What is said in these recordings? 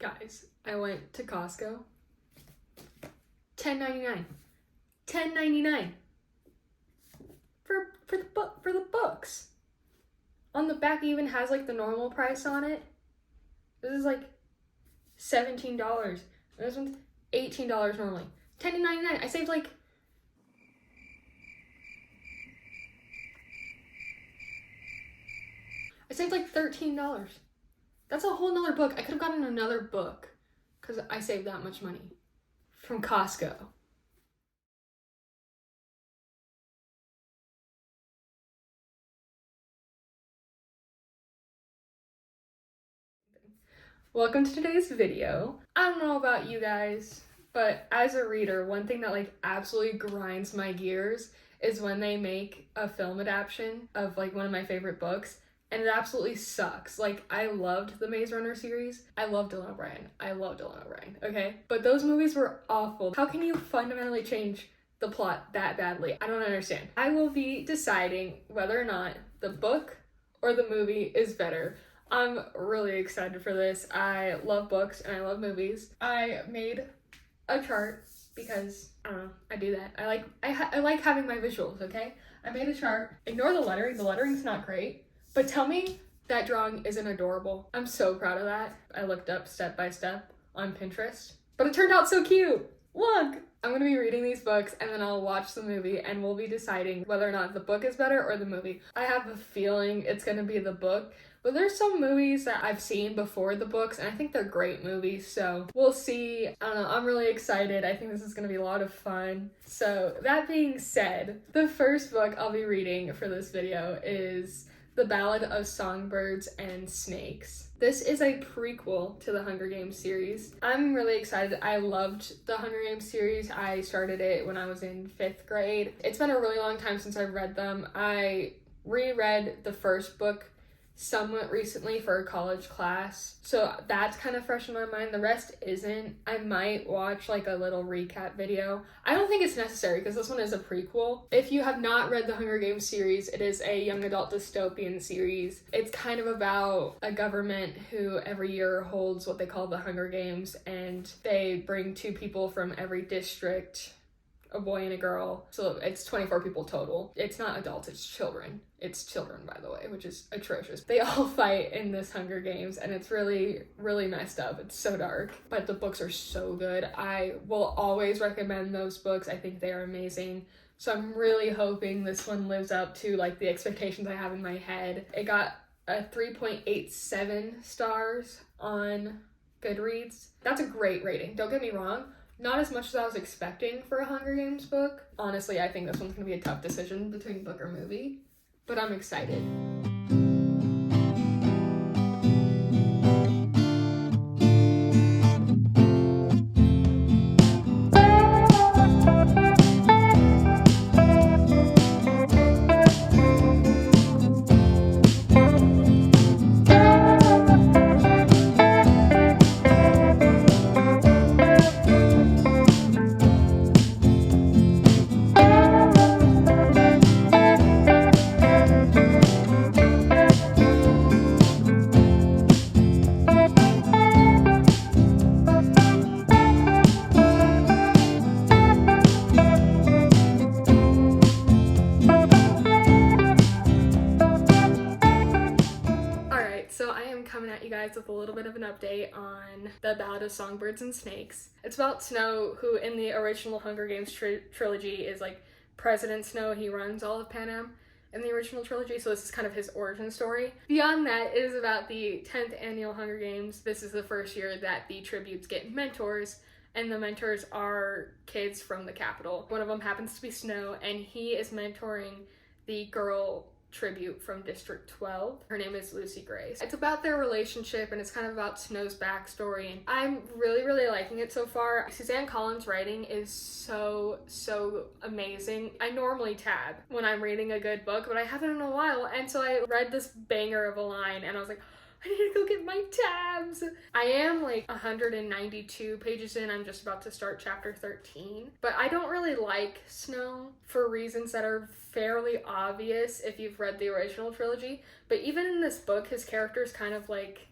Guys, I went to Costco. $10.99. $10.99 for the books. On the back it even has like the normal price on it. This is like $17. This one's $18 normally. $10.99. I saved like $13. That's a whole nother book. I could have gotten another book because I saved that much money from Costco. Welcome to today's video. I don't know about you guys, but as a reader, one thing that like absolutely grinds my gears is when they make a film adaptation of like one of my favorite books and it absolutely sucks. Like, I loved the Maze Runner series. I love Dylan O'Brien. Okay? But those movies were awful. How can you fundamentally change the plot that badly? I don't understand. I will be deciding whether or not the book or the movie is better. I'm really excited for this. I love books and I love movies. I made a chart because, I don't know, I do that. I like having my visuals, okay? I made a chart. Ignore the lettering. The lettering's not great. But tell me that drawing isn't adorable. I'm so proud of that. I looked up step by step on Pinterest, but it turned out so cute. Look! I'm gonna be reading these books and then I'll watch the movie and we'll be deciding whether or not the book is better or the movie. I have a feeling it's gonna be the book, but there's some movies that I've seen before the books and I think they're great movies, so we'll see. I don't know, I'm really excited. I think this is gonna be a lot of fun. So that being said, the first book I'll be reading for this video is The Ballad of Songbirds and Snakes. This is a prequel to the Hunger Games series. I'm really excited. I loved the Hunger Games series. I started it when I was in 5th grade. It's been a really long time since I've read them. I reread the first book somewhat recently for a college class, so that's kind of fresh in my mind. The rest isn't. I might watch like a little recap video. I don't think it's necessary because this one is a prequel. If you have not read the Hunger Games series, it is a young adult dystopian series. It's kind of about a government who every year holds what they call the Hunger Games, and they bring 2 people from every district, a boy and a girl, so it's 24 people total. It's not adults, it's children. It's children, by the way, which is atrocious. They all fight in this Hunger Games, and it's really, really messed up. It's so dark, but the books are so good. I will always recommend those books. I think they are amazing. So I'm really hoping this one lives up to like the expectations I have in my head. It got a 3.87 stars on Goodreads. That's a great rating, don't get me wrong. Not as much as I was expecting for a Hunger Games book. Honestly, I think this one's gonna be a tough decision between book or movie, but I'm excited. You guys with a little bit of an update on The Ballad of Songbirds and Snakes. It's about Snow, who in the original Hunger Games trilogy is like President Snow. He runs all of Panem in the original trilogy, so this is kind of his origin story. Beyond that, it is about the 10th annual Hunger Games. This is the first year that the tributes get mentors, and the mentors are kids from the capital. One of them happens to be Snow, and he is mentoring the girl tribute from District 12. Her name is Lucy Grace. It's about their relationship and it's kind of about Snow's backstory, and I'm really, really liking it so far. Suzanne Collins' writing is so amazing. I normally tab when I'm reading a good book, but I haven't in a while, and so I read this banger of a line and I was like, I need to go get my tabs. I am like 192 pages in. I'm just about to start chapter 13. But I don't really like Snow for reasons that are fairly obvious if you've read the original trilogy. But even in this book, his character is kind of like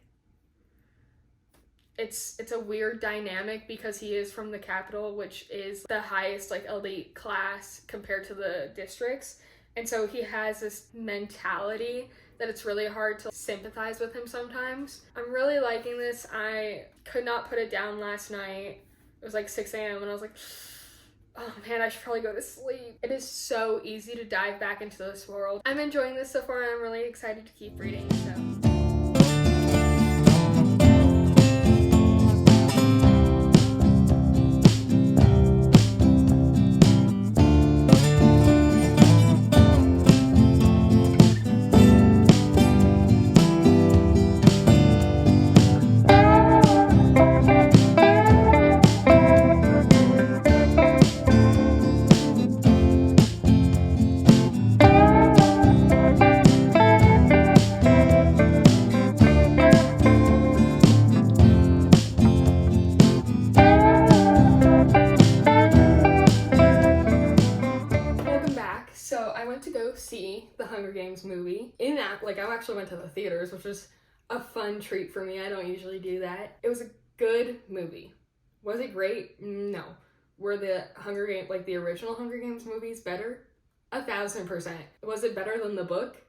it's a weird dynamic because he is from the capital, which is the highest like elite class compared to the districts. And so he has this mentality that it's really hard to sympathize with him sometimes. I'm really liking this. I could not put it down last night. It was like 6 a.m. and I was like, oh man, I should probably go to sleep. It is so easy to dive back into this world. I'm enjoying this so far and I'm really excited to keep reading, so. See the Hunger Games movie in that, like, I actually went to the theaters, which was a fun treat for me. I don't usually do that. It was a good movie. Was it great? No. Were the Hunger Games, like the original Hunger Games movies, better? 1,000%. Was it better than the book?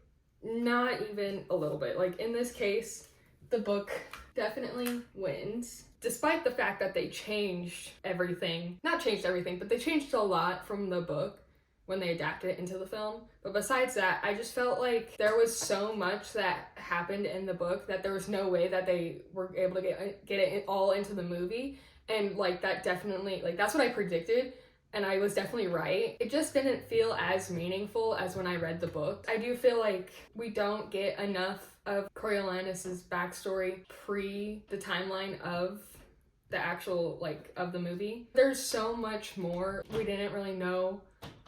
Not even a little bit. Like, in this case, the book definitely wins, despite the fact that they changed everything. Not changed everything, but they changed a lot from the book when they adapted it into the film. But besides that, I just felt like there was so much that happened in the book that there was no way that they were able to get it all into the movie. And like that definitely, like that's what I predicted, and I was definitely right. It just didn't feel as meaningful as when I read the book. I do feel like we don't get enough of Coriolanus's backstory pre the timeline of the actual, like, of the movie. There's so much more. We didn't really know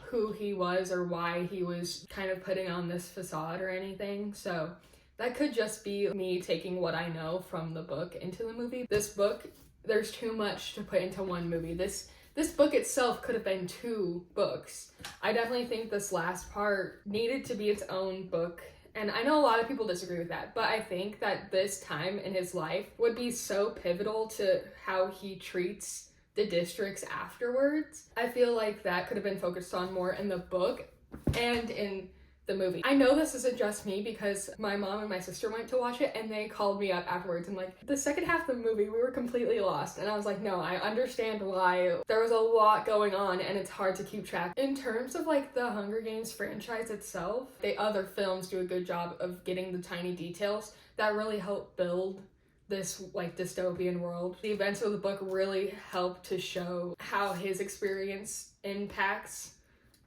who he was or why he was kind of putting on this facade or anything. So that could just be me taking what I know from the book into the movie. This book, there's too much to put into one movie. This book itself could have been 2 books. I definitely think this last part needed to be its own book. And I know a lot of people disagree with that, but I think that this time in his life would be so pivotal to how he treats the districts afterwards. I feel like that could have been focused on more in the book and in the movie. I know this isn't just me because my mom and my sister went to watch it and they called me up afterwards and like, the second half of the movie we were completely lost, and I was like, no, I understand why. There was a lot going on and it's hard to keep track. In terms of like the Hunger Games franchise itself, the other films do a good job of getting the tiny details that really help build this like dystopian world. The events of the book really help to show how his experience impacts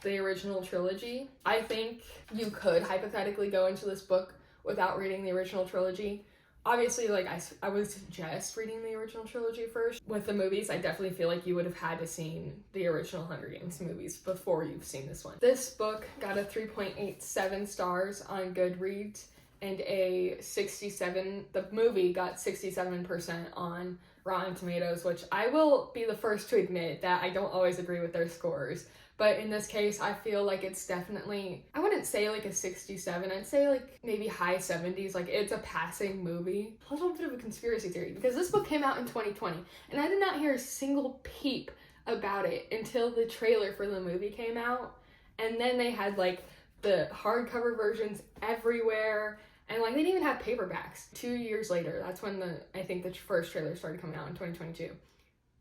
the original trilogy. I think you could hypothetically go into this book without reading the original trilogy. Obviously, like I would suggest reading the original trilogy first. With the movies, I definitely feel like you would have had to seen the original Hunger Games movies before you've seen this one. This book got a 3.87 stars on Goodreads and a 67, the movie got 67% on Rotten Tomatoes, which I will be the first to admit that I don't always agree with their scores. But in this case, I feel like it's definitely, I wouldn't say like a 67, I'd say like maybe high 70s, like it's a passing movie. A little bit of a conspiracy theory, because this book came out in 2020, and I did not hear a single peep about it until the trailer for the movie came out, and then they had like the hardcover versions everywhere, and like they didn't even have paperbacks. 2 years later, that's when I think the first trailer started coming out in 2022.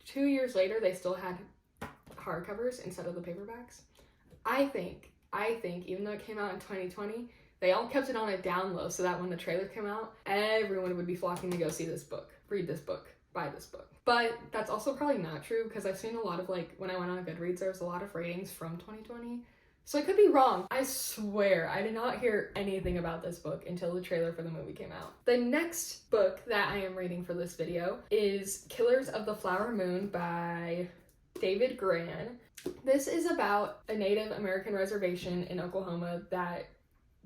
2 years later, they still had hardcovers instead of the paperbacks. I think even though it came out in 2020, they all kept it on a down low so that when the trailer came out, everyone would be flocking to go see this book, read this book, buy this book. But that's also probably not true, because I've seen a lot of, like, when I went on Goodreads, there was a lot of ratings from 2020. So I could be wrong. I swear, I did not hear anything about this book until the trailer for the movie came out. The next book that I am reading for this video is Killers of the Flower Moon by David Grann. This is about a Native American reservation in Oklahoma that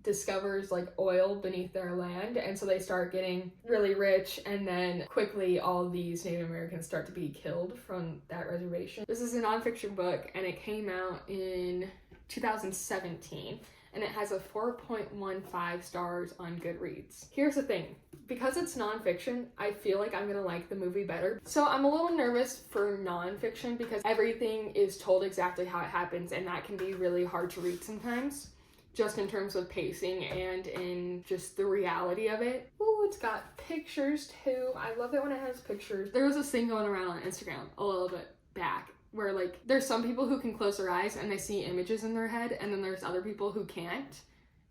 discovers like oil beneath their land, and so they start getting really rich, and then quickly all these Native Americans start to be killed from that reservation. This is a nonfiction book and it came out in 2017, and it has a 4.15 stars on Goodreads. Here's the thing. Because it's nonfiction, I feel like I'm gonna like the movie better. So I'm a little nervous for nonfiction because everything is told exactly how it happens, and that can be really hard to read sometimes, just in terms of pacing and in just the reality of it. Ooh, it's got pictures too. I love it when it has pictures. There was this thing going around on Instagram a little bit back where like there's some people who can close their eyes and they see images in their head, and then there's other people who can't.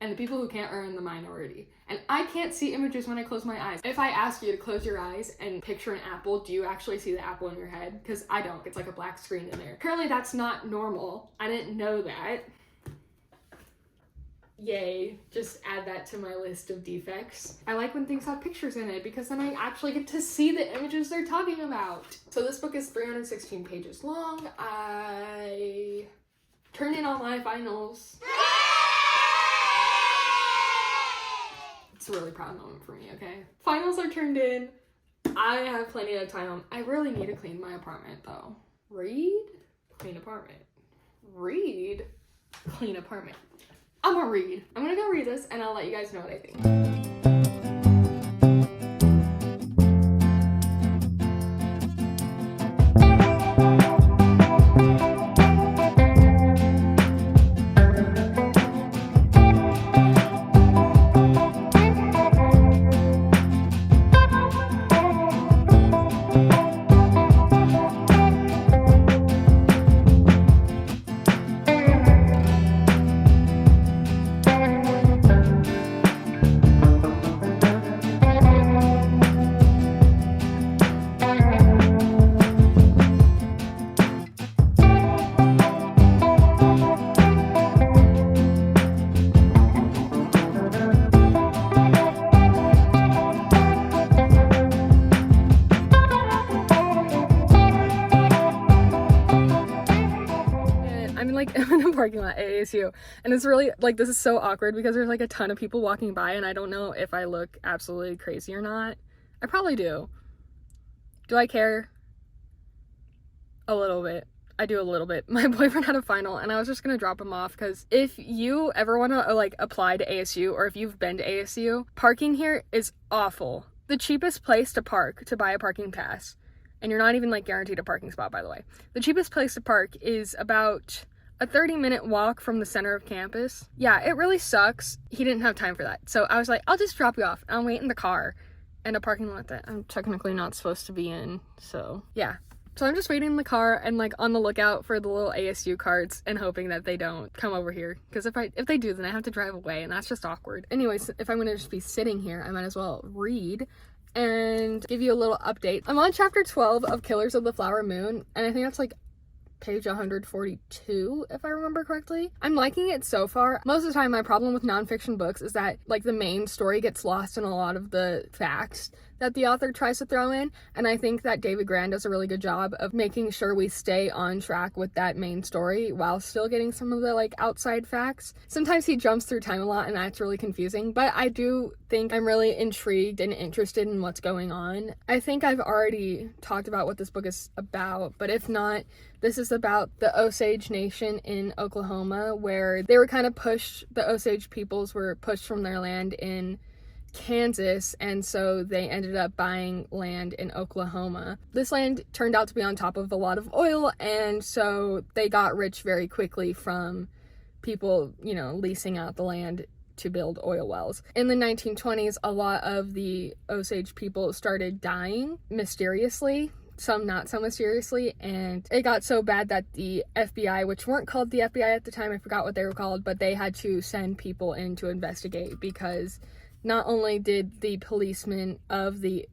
And the people who can't are in the minority. And I can't see images when I close my eyes. If I ask you to close your eyes and picture an apple, do you actually see the apple in your head? Because I don't. It's like a black screen in there. Apparently that's not normal. I didn't know that. Yay, just add that to my list of defects. I like when things have pictures in it because then I actually get to see the images they're talking about. So this book is 316 pages long. I turned in all my finals. It's a really proud moment for me, okay? Finals are turned in. I have plenty of time. I really need to clean my apartment though. Read, clean apartment. Read, clean apartment. I'm gonna read. I'm gonna go read this and I'll let you guys know what I think. I'm in a parking lot at ASU, and it's really like, this is so awkward because there's like a ton of people walking by, and I don't know if I look absolutely crazy or not. I probably do. Do I care? A little bit. I do a little bit. My boyfriend had a final and I was just gonna drop him off because if you ever want to like apply to ASU, or if you've been to ASU, parking here is awful. The cheapest place to park, to buy a parking pass, and you're not even like guaranteed a parking spot, by the way. The cheapest place to park is about a 30-minute walk from the center of campus. Yeah, it really sucks. He didn't have time for that. So I was like, I'll just drop you off. I'll wait in the car in a parking lot that I'm technically not supposed to be in. So yeah. So I'm just waiting in the car and like on the lookout for the little ASU carts and hoping that they don't come over here. Because if they do, then I have to drive away and that's just awkward. Anyways, if I'm gonna just be sitting here, I might as well read and give you a little update. I'm on chapter 12 of Killers of the Flower Moon, and I think that's like page 142, if I remember correctly. I'm liking it so far. Most of the time, my problem with nonfiction books is that like the main story gets lost in a lot of the facts that the author tries to throw in, and I think that David Grann does a really good job of making sure we stay on track with that main story while still getting some of the like outside facts. Sometimes he jumps through time a lot and that's really confusing, but I do think I'm really intrigued and interested in what's going on. I think I've already talked about what this book is about, but if not, this is about the Osage Nation in Oklahoma, where they were kind of pushed, the Osage peoples were pushed from their land in Kansas, and so they ended up buying land in Oklahoma. This land turned out to be on top of a lot of oil, and so they got rich very quickly from people, you know, leasing out the land to build oil wells. In the 1920s, a lot of the Osage people started dying mysteriously, some not so mysteriously, and it got so bad that the FBI, which weren't called the FBI at the time, I forgot what they were called, but they had to send people in to investigate, because not only did the policemen of the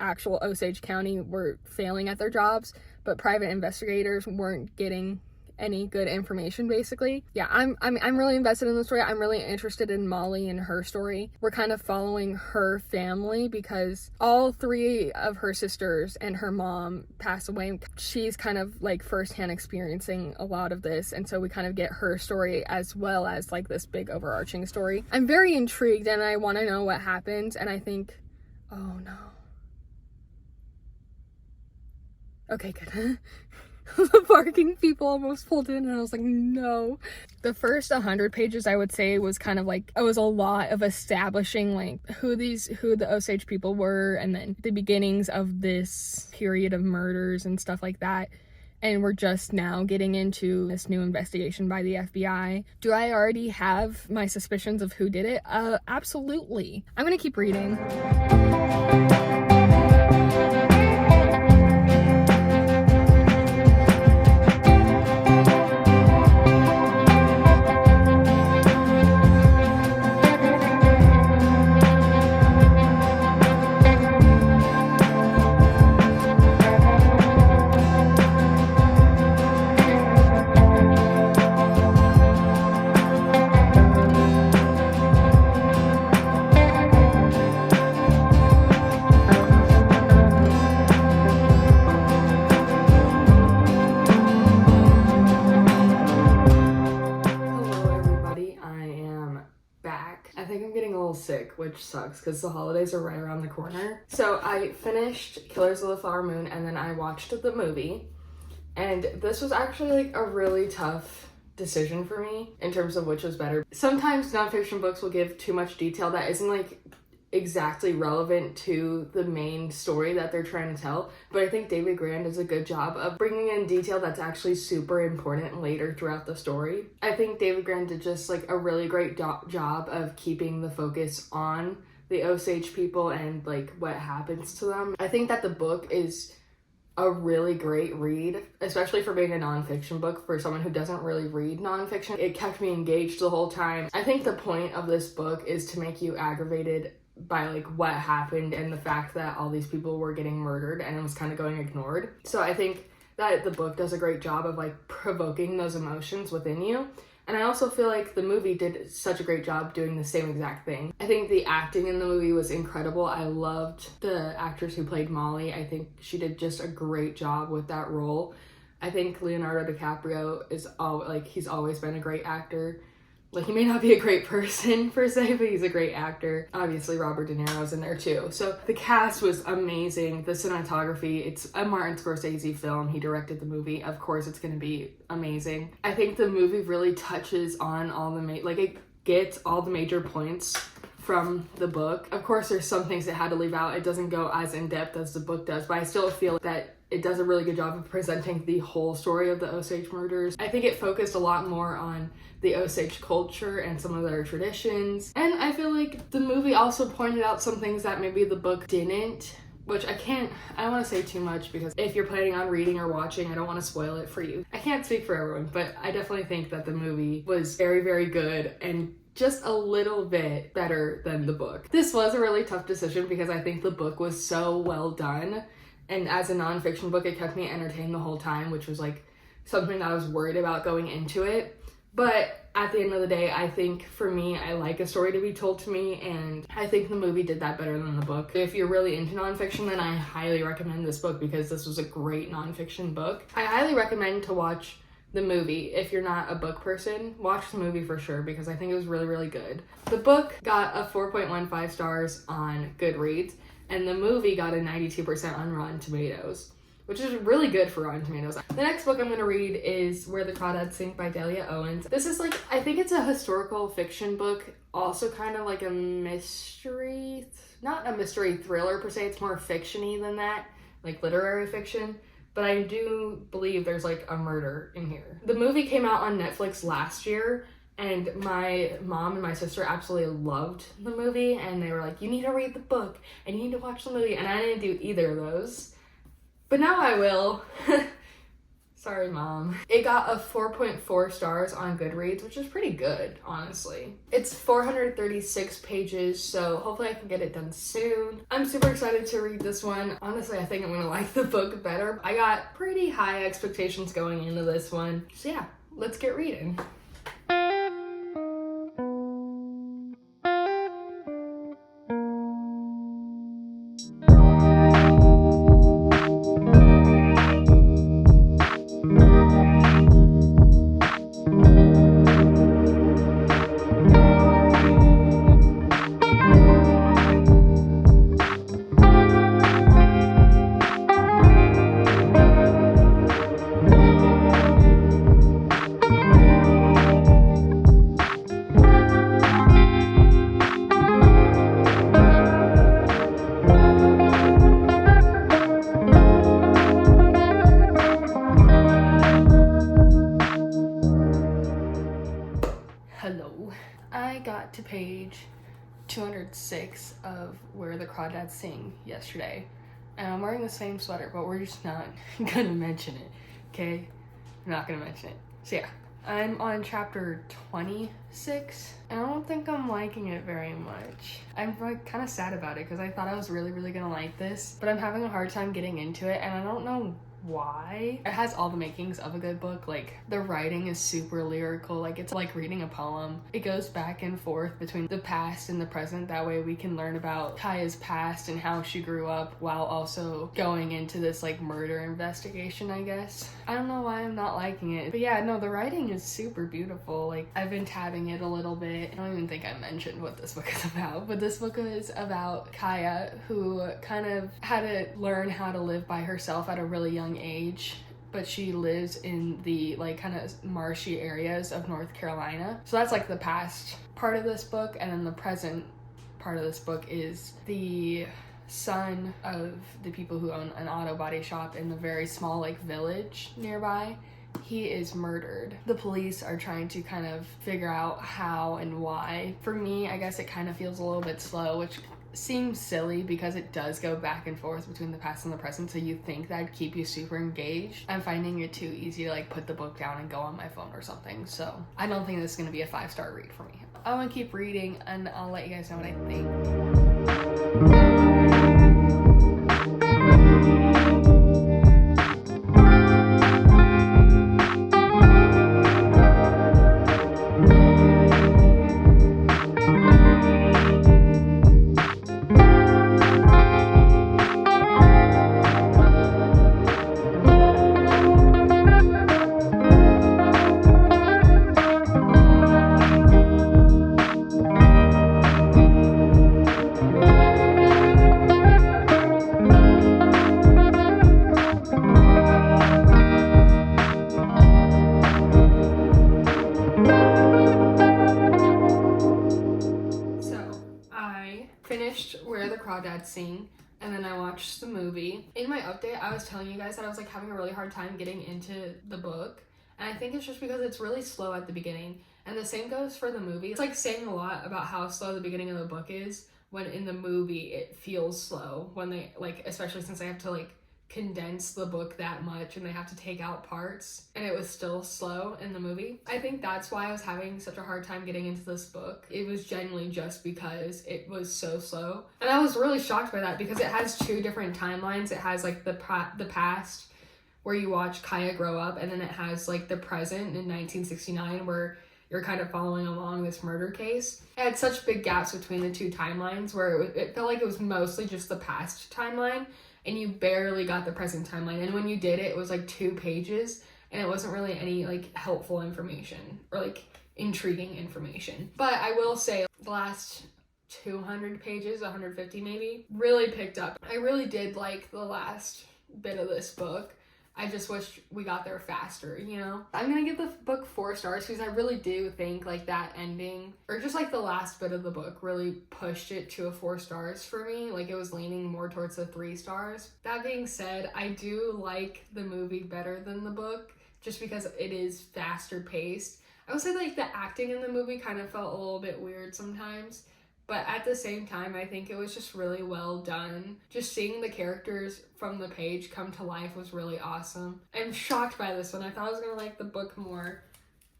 actual Osage County were failing at their jobs, but private investigators weren't getting any good information, basically. Yeah, I'm really invested in the story. I'm really interested in Molly and her story. We're kind of following her family because all three of her sisters and her mom passed away. She's kind of like firsthand experiencing a lot of this, and so we kind of get her story as well as like this big overarching story. I'm very intrigued and I want to know what happens, and I think, oh no. Okay, good. the parking people almost pulled in, and I was like, no. The first 100 pages, I would say, was kind of like, it was a lot of establishing like who the Osage people were, and then the beginnings of this period of murders and stuff like that. And we're just now getting into this new investigation by the FBI. Do I already have my suspicions of who did it? Absolutely. I'm gonna keep reading. Sick, which sucks because the holidays are right around the corner. So I finished Killers of the Flower Moon, and then I watched the movie, and this was actually like a really tough decision for me in terms of which was better. Sometimes nonfiction books will give too much detail that isn't like exactly relevant to the main story that they're trying to tell, but I think David Grann does a good job of bringing in detail that's actually super important later throughout the story. I think David Grann did just like a really great job of keeping the focus on the Osage people and like what happens to them. I think that the book is a really great read, especially for being a nonfiction book for someone who doesn't really read nonfiction. It kept me engaged the whole time. I think the point of this book is to make you aggravated by like what happened and the fact that all these people were getting murdered and it was kind of going ignored. So I think that the book does a great job of like provoking those emotions within you. And I also feel like the movie did such a great job doing the same exact thing. I think the acting in the movie was incredible. I loved the actress who played Molly. I think she did just a great job with that role. I think Leonardo DiCaprio he's always been a great actor. Like, he may not be a great person per se, but he's a great actor. Obviously, Robert De Niro's in there too. So the cast was amazing. The cinematography, it's a Martin Scorsese film. He directed the movie. Of course, it's going to be amazing. I think the movie really touches on all the it gets all the major points from the book. Of course, there's some things it had to leave out. It doesn't go as in-depth as the book does, but I still feel that it does a really good job of presenting the whole story of the Osage murders. I think it focused a lot more on the Osage culture and some of their traditions. And I feel like the movie also pointed out some things that maybe the book didn't, which I don't want to say too much because if you're planning on reading or watching, I don't want to spoil it for you. I can't speak for everyone, but I definitely think that the movie was very, very good and just a little bit better than the book. This was a really tough decision because I think the book was so well done. And as a nonfiction book, it kept me entertained the whole time, which was like something that I was worried about going into it. But at the end of the day, I think for me, I like a story to be told to me, and I think the movie did that better than the book. If you're really into nonfiction, then I highly recommend this book because this was a great nonfiction book. I highly recommend to watch the movie. If you're not a book person, watch the movie for sure because I think it was really, really good. The book got a 4.15 stars on Goodreads, and the movie got a 92% on Rotten Tomatoes, which is really good for Rotten Tomatoes. The next book I'm going to read is Where the Crawdads Sing by Delia Owens. This is like, I think it's a historical fiction book, also kind of like a mystery, not a mystery thriller per se, it's more fiction-y than that, like literary fiction. But I do believe there's like a murder in here. The movie came out on Netflix last year, and my mom and my sister absolutely loved the movie, and they were like, you need to read the book, and you need to watch the movie, and I didn't do either of those. But now I will. Sorry, Mom. It got a 4.4 stars on Goodreads, which is pretty good, honestly. It's 436 pages, so hopefully I can get it done soon. I'm super excited to read this one. Honestly, I think I'm gonna like the book better. I got pretty high expectations going into this one. So yeah, let's get reading. page 206 of Where the Crawdads Sing yesterday. And I'm wearing the same sweater, but we're just not gonna mention it, okay? I'm not gonna mention it. So yeah, I'm on chapter 26, and I don't think I'm liking it very much. I'm like kind of sad about it because I thought I was really gonna like this, but I'm having a hard time getting into it, and I don't know why. It has all the makings of a good book. Like, the writing is super lyrical, like it's like reading a poem. It goes back and forth between the past and the present. That way we can learn about Kaya's past and how she grew up while also going into this like murder investigation, I guess. I don't know why I'm not liking it, but yeah, no, the writing is super beautiful. Like, I've been tabbing it a little bit. I don't even think I mentioned what this book is about, but this book is about Kaya, who kind of had to learn how to live by herself at a really young age, but she lives in the like kind of marshy areas of North Carolina. So that's like the past part of this book, and then the present part of this book is the son of the people who own an auto body shop in the very small like village nearby. He is murdered. The police are trying to kind of figure out how and why. For me, I guess it kind of feels a little bit slow, which seems silly because it does go back and forth between the past and the present, so you think that'd keep you super engaged. I'm finding it too easy to like put the book down and go on my phone or something, so I don't think this is gonna be a 5-star read for me. I want to keep reading and I'll let you guys know what I think. Where the Crawdads Sing, and then I watched the movie. In my update, I was telling you guys that I was like having a really hard time getting into the book, and I think it's just because it's really slow at the beginning, and the same goes for the movie. It's like saying a lot about how slow the beginning of the book is, when in the movie it feels slow, when they like, especially since they have to like condense the book that much and they have to take out parts, and it was still slow in the movie. I think that's why I was having such a hard time getting into this book. It was genuinely just because it was so slow, and I was really shocked by that because it has 2 different timelines. It has like the past where you watch Kaya grow up, and then it has like the present in 1969 where you're kind of following along this murder case. It had such big gaps between the 2 timelines where it felt like it was mostly just the past timeline, and you barely got the present timeline. And when you did it, it was like 2 pages, and it wasn't really any like helpful information or like intriguing information. But I will say the last 200 pages, 150 maybe, really picked up. I really did like the last bit of this book. I just wish we got there faster, you know? I'm gonna give the book 4 stars because I really do think like that ending, or just like the last bit of the book, really pushed it to a 4 stars for me. Like, it was leaning more towards the 3 stars. That being said, I do like the movie better than the book just because it is faster paced. I would say like the acting in the movie kind of felt a little bit weird sometimes, but at the same time, I think it was just really well done. Just seeing the characters from the page come to life was really awesome. I'm shocked by this one. I thought I was gonna like the book more,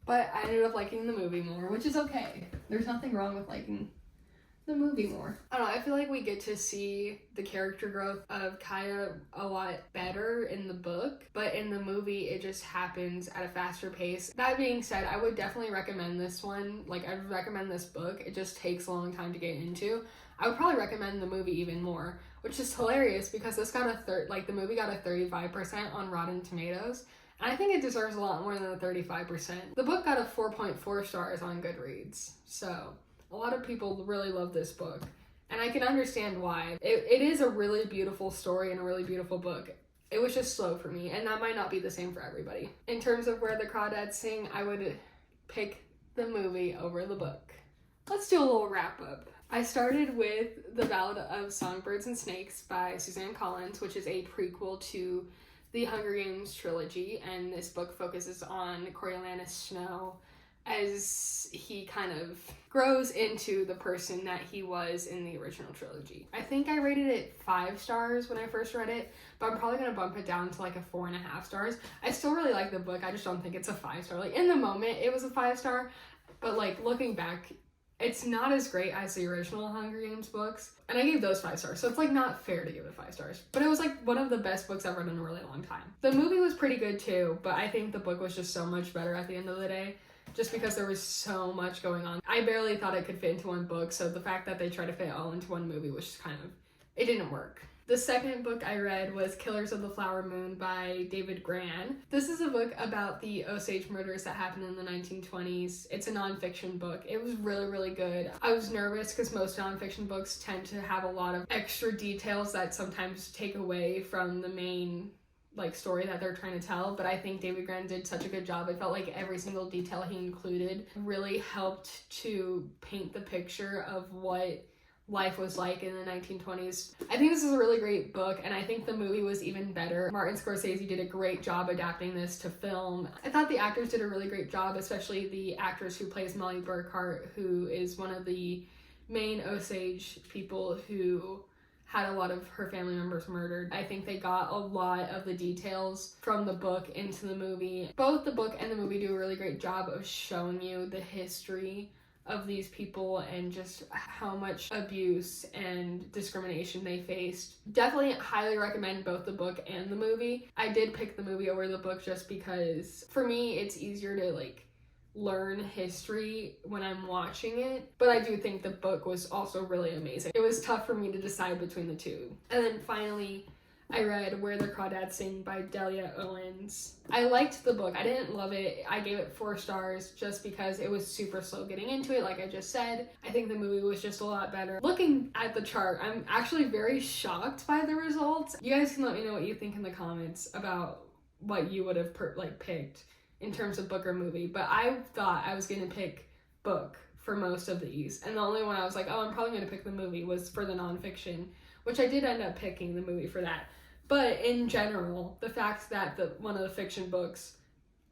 but I ended up liking the movie more, which is okay. There's nothing wrong with liking the movie more. I don't know, I feel like we get to see the character growth of Kaya a lot better in the book, but in the movie it just happens at a faster pace. That being said, I would definitely recommend this one. Like, I'd recommend this book. It just takes a long time to get into. I would probably recommend the movie even more, which is hilarious because this got the movie got a 35% on Rotten Tomatoes, and I think it deserves a lot more than the 35%. The book got a 4.4 stars on Goodreads, so a lot of people really love this book, and I can understand why. It is a really beautiful story and a really beautiful book. It was just slow for me, and that might not be the same for everybody. In terms of Where the Crawdads Sing, I would pick the movie over the book. Let's do a little wrap up. I started with The Ballad of Songbirds and Snakes by Suzanne Collins, which is a prequel to the Hunger Games trilogy, and this book focuses on Coriolanus Snow as he kind of grows into the person that he was in the original trilogy. I think I rated it 5 stars when I first read it, but I'm probably gonna bump it down to like a 4.5 stars. I still really like the book, I just don't think it's a 5 star. Like in the moment it was a 5 star, but like looking back, it's not as great as the original Hunger Games books, and I gave those 5 stars, so it's like not fair to give it 5 stars. But it was like one of the best books I've read in a really long time. The movie was pretty good too, but I think the book was just so much better at the end of the day, just because there was so much going on. I barely thought it could fit into one book, so the fact that they tried to fit it all into one movie was just kind of, it didn't work. The second book I read was Killers of the Flower Moon by David Grann. This is a book about the Osage murders that happened in the 1920s. It's a nonfiction book. It was really, really good. I was nervous because most nonfiction books tend to have a lot of extra details that sometimes take away from the main like story that they're trying to tell, but I think David Grann did such a good job. I felt like every single detail he included really helped to paint the picture of what life was like in the 1920s. I think this is a really great book, and I think the movie was even better. Martin Scorsese did a great job adapting this to film. I thought the actors did a really great job, especially the actress who plays Molly Burkhart, who is one of the main Osage people who had a lot of her family members murdered. I think they got a lot of the details from the book into the movie. Both the book and the movie do a really great job of showing you the history of these people and just how much abuse and discrimination they faced. Definitely highly recommend both the book and the movie. I did pick the movie over the book just because for me it's easier to like learn history when I'm watching it, but I do think the book was also really amazing. It was tough for me to decide between the two. And then finally I read Where the Crawdads Sing by Delia Owens. I liked the book. I didn't love it. I gave it 4 stars just because it was super slow getting into it, like I just said. I think the movie was just a lot better. Looking at the chart, I'm actually very shocked by the results. You guys can let me know what you think in the comments about what you would have picked in terms of book or movie, but I thought I was gonna pick book for most of these, and the only one I was like, oh, I'm probably gonna pick the movie was for the nonfiction, which I did end up picking the movie for that. But in general, the fact that one of the fiction books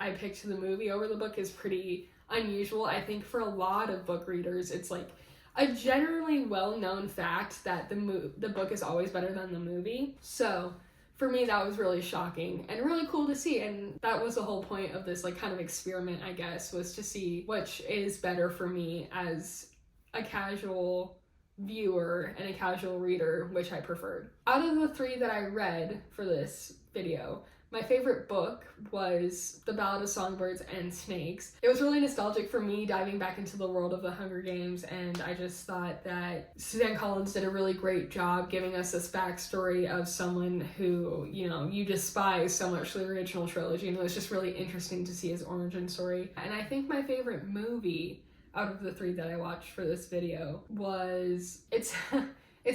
I picked the movie over the book is pretty unusual. I think for a lot of book readers, it's like a generally well-known fact that the book is always better than the movie. So for me, that was really shocking and really cool to see, and that was the whole point of this like kind of experiment, I guess, was to see which is better for me as a casual viewer and a casual reader, which I preferred. Out of the 3 that I read for this video, my favorite book was The Ballad of Songbirds and Snakes. It was really nostalgic for me diving back into the world of the Hunger Games, and I just thought that Suzanne Collins did a really great job giving us this backstory of someone who, you know, you despise so much the original trilogy, and it was just really interesting to see his origin story. And I think my favorite movie out of the 3 that I watched for this video was, it's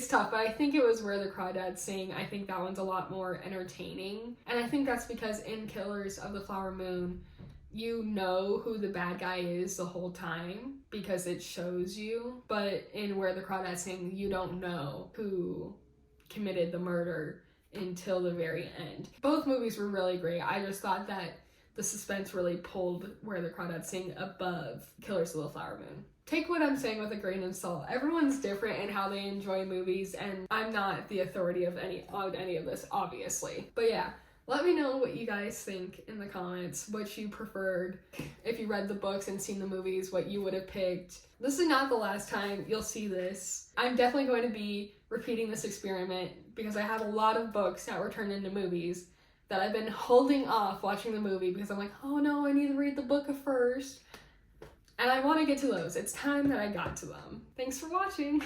tough, but I think it was Where the Crawdads Sing. I think that one's a lot more entertaining. And I think that's because in Killers of the Flower Moon, you know who the bad guy is the whole time because it shows you. But in Where the Crawdads Sing, you don't know who committed the murder until the very end. Both movies were really great. I just thought that the suspense really pulled Where the Crawdads Sing above Killers of the Flower Moon. Take what I'm saying with a grain of salt. Everyone's different in how they enjoy movies, and I'm not the authority of any of this, obviously. But yeah, let me know what you guys think in the comments, what you preferred. If you read the books and seen the movies, what you would have picked. This is not the last time you'll see this. I'm definitely going to be repeating this experiment because I have a lot of books that were turned into movies that I've been holding off watching the movie because I'm like, oh no, I need to read the book first. And I want to get to those. It's time that I got to them. Thanks for watching.